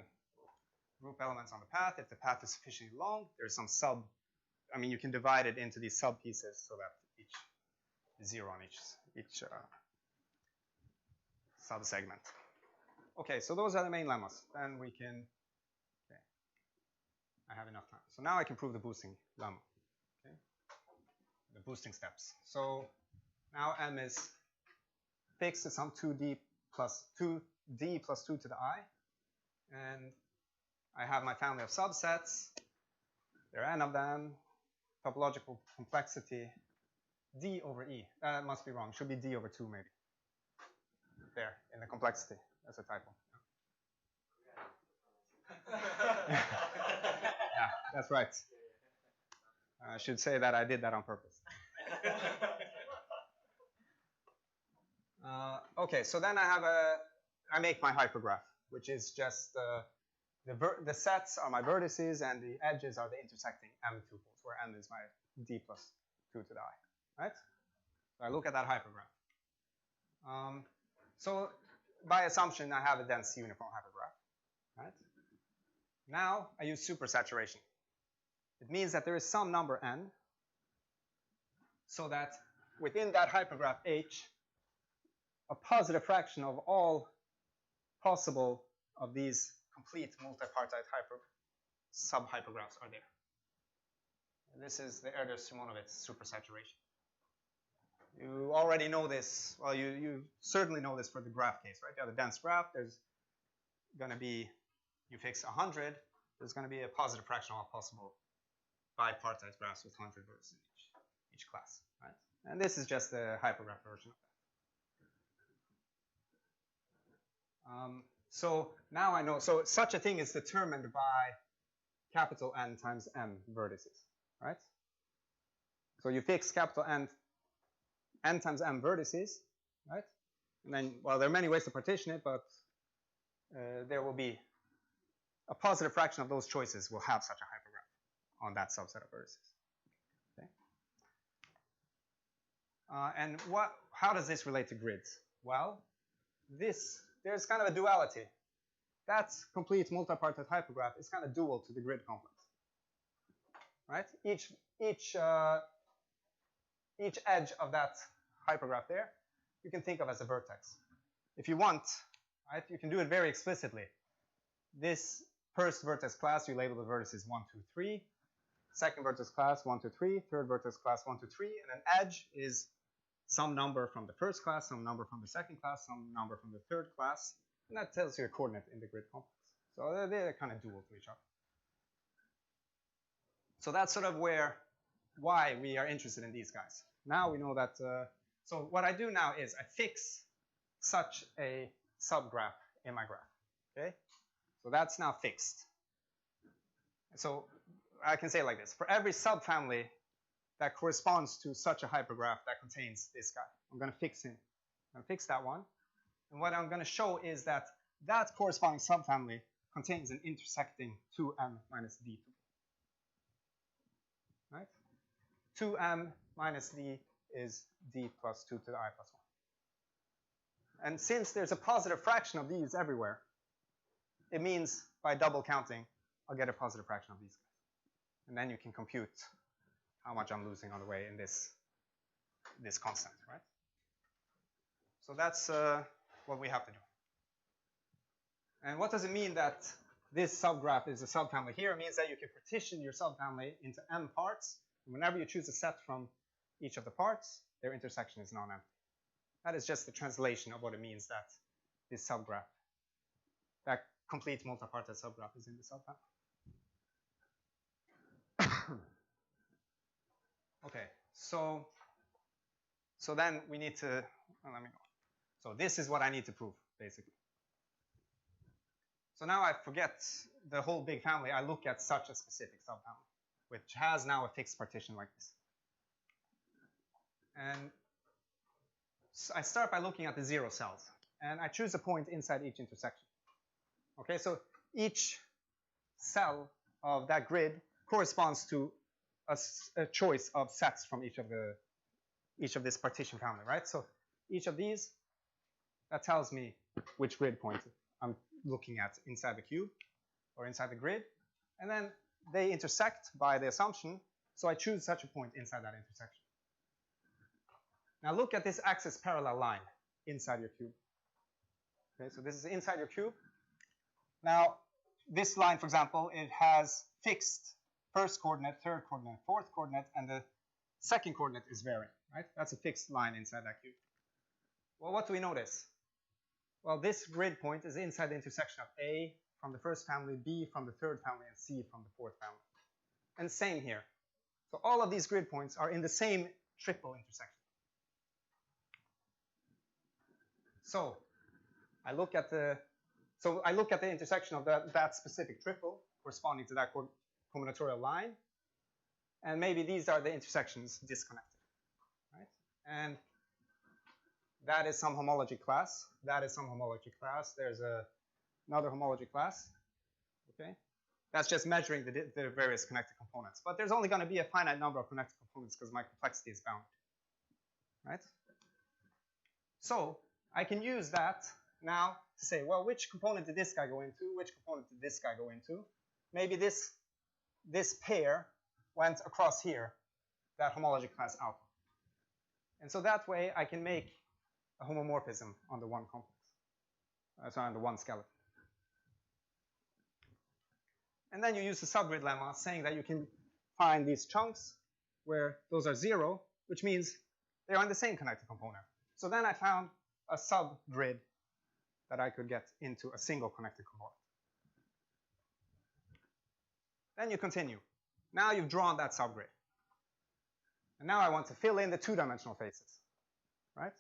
group elements on the path. If the path is sufficiently long, there's some sub, I mean, you can divide it into these sub pieces so that each is 0 on each sub segment. Okay, so those are the main lemmas. Then we can, okay, I have enough time. So now I can prove the boosting lemma, okay, the boosting steps. So now m is fixed at some 2d plus 2d plus 2 to the I. And I have my family of subsets. There are n of them. Topological complexity d over e. That must be wrong. Should be d over 2 maybe. There, in the complexity. That's a typo. Yeah, that's right. I should say that I did that on purpose. Okay, so then I make my hypergraph, which is just the sets are my vertices and the edges are the intersecting m tuples, where m is my d plus 2 to the I, right? So I look at that hypergraph. So by assumption, I have a dense uniform hypergraph, right? Now I use supersaturation. It means that there is some number n, so that within that hypergraph H, a positive fraction of all possible of these complete multipartite sub-hypergraphs are there. And this is the Erdős-Simonovitz supersaturation. You already know this. Well, you certainly know this for the graph case, right? You have a dense graph. There's going to be, you fix 100, there's going to be a positive fraction of all possible bipartite graphs with 100 vertices in each class, right? And this is just the hypergraph version of that. So now I know, so such a thing is determined by capital N times M vertices, right? So you fix capital N times M vertices, right? And then, well, there are many ways to partition it, but there will be a positive fraction of those choices will have such a hypergraph on that subset of vertices. Okay. And how does this relate to grids? Well, there's kind of a duality. That complete multipartite hypergraph is kind of dual to the grid complex, right? Each edge of that hypergraph there, you can think of as a vertex. If you want, right, you can do it very explicitly. This first vertex class, you label the vertices 1, 2, 3. Second vertex class 1, 2, 3. Third vertex class 1, 2, 3. And an edge is some number from the first class, some number from the second class, some number from the third class. And that tells you a coordinate in the grid complex. So they're kind of dual to each other. So that's sort of why we are interested in these guys. Now we know that, so what I do now is I fix such a subgraph in my graph, okay? So that's now fixed. So I can say it like this. For every subfamily that corresponds to such a hypergraph that contains this guy, I'm going to fix him. I'm going to fix that one. And what I'm going to show is that that corresponding subfamily contains an intersecting 2m minus d. Right? 2m minus d is d plus 2 to the I plus 1. And since there's a positive fraction of these everywhere, it means by double counting, I'll get a positive fraction of these guys. And then you can compute how much I'm losing on the way in this constant, right? So that's what we have to do. And what does it mean that this subgraph is a subfamily here? It means that you can partition your subfamily into m parts. And whenever you choose a set from each of the parts, their intersection is non-empty. That is just the translation of what it means that this subgraph, that complete multipartite subgraph, is in the subfamily. Okay, so then we need to, well, let me go. So this is what I need to prove, basically. So now I forget the whole big family. I look at such a specific subfamily, which has now a fixed partition like this. And so I start by looking at the 0 cells. And I choose a point inside each intersection. Okay, so each cell of that grid corresponds to a choice of sets from each of this partition family, right? So each of these, that tells me which grid point I'm looking at inside the cube or inside the grid. And then they intersect by the assumption, so I choose such a point inside that intersection. Now look at this axis parallel line inside your cube. Okay, so this is inside your cube. Now, this line, for example, it has fixed first coordinate, third coordinate, fourth coordinate, and the second coordinate is varying, right? That's a fixed line inside that cube. Well, what do we notice? Well, this grid point is inside the intersection of A from the first family, B from the third family, and C from the fourth family. and same here. So all of these grid points are in the same triple intersection. So I look at the intersection of that specific triple corresponding to that combinatorial line, and maybe these are the intersections disconnected, right? And that is some homology class. That is some homology class. There's another homology class. Okay, that's just measuring the various connected components. But there's only going to be a finite number of connected components because my complexity is bounded, right? So I can use that now to say, well, which component did this guy go into? Which component did this guy go into? Maybe this pair went across here, that homology class alpha. And so that way I can make a homomorphism on the one complex. Sorry, on the one skeleton. And then you use the subgrid lemma saying that you can find these chunks where those are 0, which means they are in the same connected component. So then I found a subgrid that I could get into a single connected component. Then you continue. Now you've drawn that subgrid. And now I want to fill in the two-dimensional faces, right?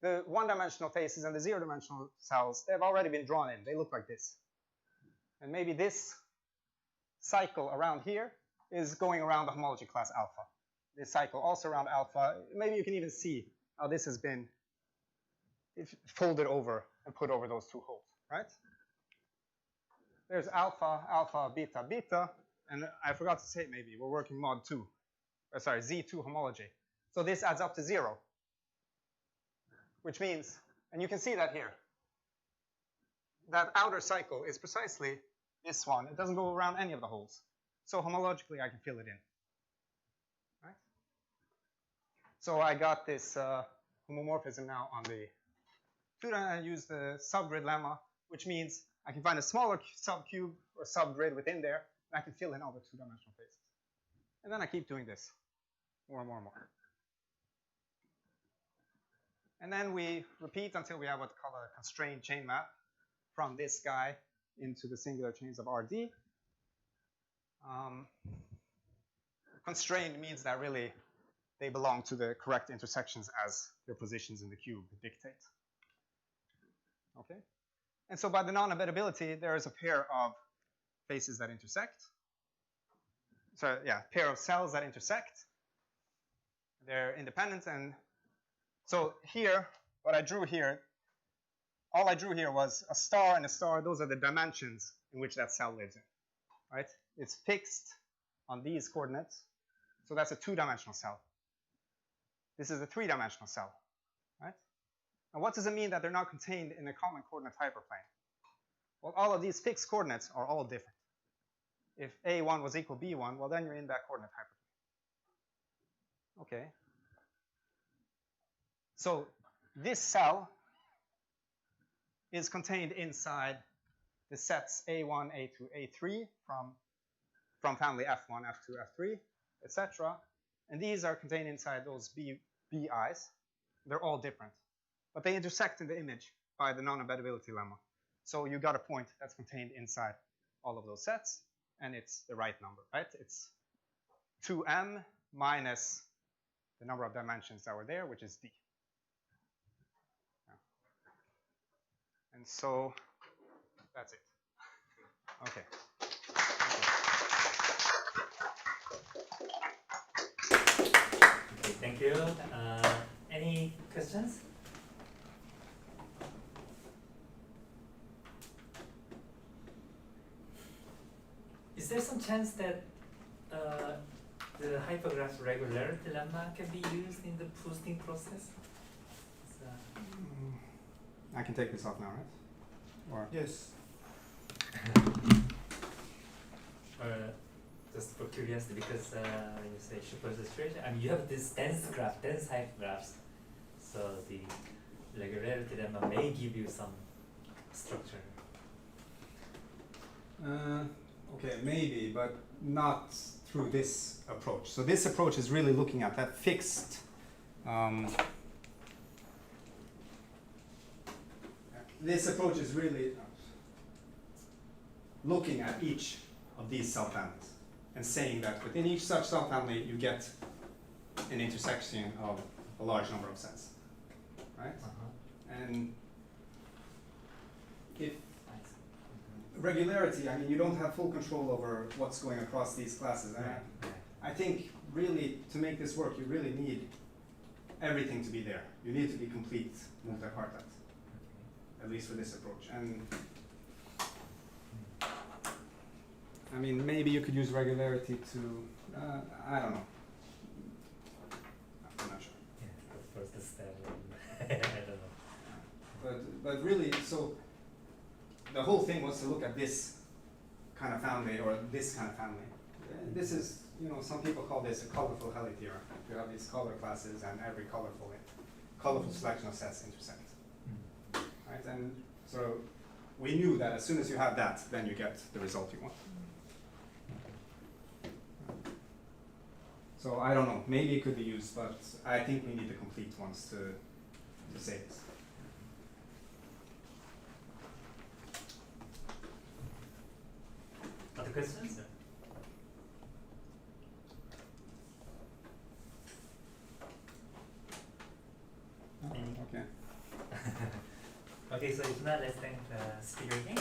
The one-dimensional faces and the zero-dimensional cells, they've already been drawn in. They look like this. And maybe this cycle around here is going around the homology class alpha. This cycle also around alpha. Maybe you can even see how this has been folded over and put over those two holes, right? There's alpha, alpha, beta, beta. And I forgot to say maybe, we're working mod 2. Sorry, Z2 homology. So this adds up to 0. Which means, and you can see that here, that outer cycle is precisely this one. It doesn't go around any of the holes. So homologically, I can fill it in. Right? So I got this homomorphism now on the two. I use the subgrid lemma, which means I can find a smaller subcube or subgrid within there, and I can fill in all the two-dimensional faces. And then I keep doing this more and more and more. And then we repeat until we have what's called a constrained chain map from this guy into the singular chains of RD. Constrained means that really they belong to the correct intersections as their positions in the cube dictate. Okay? And so by the non-embeddability, there is a pair of faces that intersect. So yeah, pair of cells that intersect. They're independent, and so here, what I drew here, all I drew here was a star and a star. Those are the dimensions in which that cell lives in, right? It's fixed on these coordinates, so that's a two-dimensional cell. This is a three-dimensional cell, right? And what does it mean that they're not contained in a common coordinate hyperplane? Well, all of these fixed coordinates are all different. If A1 was equal B1, well, then you're in that coordinate hyperplane. Okay. So this cell is contained inside the sets A1, A2, A3 from family F1, F2, F3, etc. And these are contained inside those BIs. They're all different. But they intersect in the image by the non-embeddability lemma. So you got a point that's contained inside all of those sets, and it's the right number, right? It's 2m minus the number of dimensions that were there, which is d. And so that's it. Okay. Okay, thank you. Any questions? Is there some chance that the hypergraph regularity lemma can be used in the boosting process? I can take this off now, right? Or Yes. Just for curiosity, because when you say supersaturation, I mean you have this dense graph, dense hypergraphs, so the regularity lemma may give you some structure. Okay, maybe, but not through this approach. So this approach is really looking at that fixed. This approach is really looking at each of these cell families. and saying that within each such subfamily you get an intersection of a large number of sets, right? And if regularity, I mean, you don't have full control over what's going across these classes. And I think really to make this work, you really need everything to be there. You need to be complete multipartite, at least for this approach. And I mean, maybe you could use regularity to, I don't know. I'm not sure. Yeah, first the step. I don't know. But really, so the whole thing was to look at this kind of family or this kind of family. This is, you know, some people call this a colorful Helly theorem. You have these color classes and every colorful selection of sets intersect. Right? And so we knew that as soon as you have that, then you get the result you want. So I don't know, maybe it could be used, but I think we need the complete ones to say this. Other questions? Okay. Okay, so if not, let's thank the speaker again.